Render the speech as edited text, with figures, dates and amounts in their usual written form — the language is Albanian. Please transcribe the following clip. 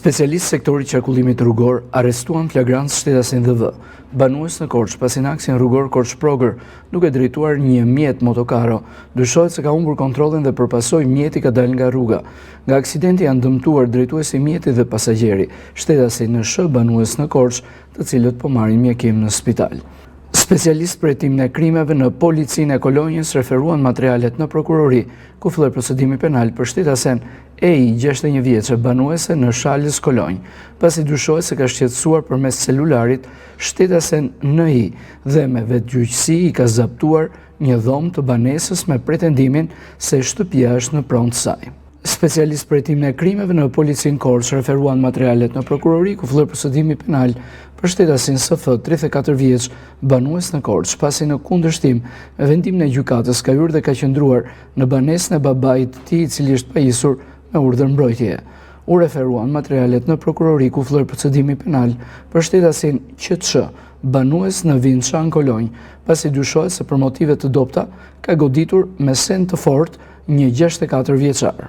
Specialistë sektorit qarkullimit rrugor arrestuan flagrant shtetasin DV, banues në Korçë pasi në aksin rrugor Korçë-Progrër, duke drejtuar një mjet motokaro, dyshohet se ka humbur kontrollin dhe përpasoi mjeti ka dalë nga rruga. Nga aksidenti janë dëmtuar drejtuesi i mjetit dhe pasagjeri, shtetasi në Sh banues në Korçë, të cilët po marrin mjekim në spital. Specialistë për hetimin e krimeve në Policinë e Kolonjës referuan materialet në prokurori, ku filloi procedimi penal për shtetasen EI 61 vjeçe banuese në Shalës Kolonjë, pasi dyshohet se ka shqetësuar përmes celularit shtetasen NI dhe me vetgjyqësi i ka zaptuar një dhomë të banesës me pretendimin se shtëpia është në pronë të saj. Specialistë për hetimin e krimeve në Policinë Korçë referuan materialet në prokurori, ku filloi procedimi penal për shtetasin SF 34 vjeç banues në Korçë, pasi në kundërshtim me vendimin e gjykatës ka hyrë dhe ka qëndruar në banesën e babait të tij, i cili është pajisur me urdhër mbrojtjeje. U referuan materialet në prokurori, ku filloi procedimi penal për shtetasin QÇ banues në Vinçan Kolonjë, pasi dyshohet se për motive të dobta ka goditur me send të fortë një 64 vjeçar.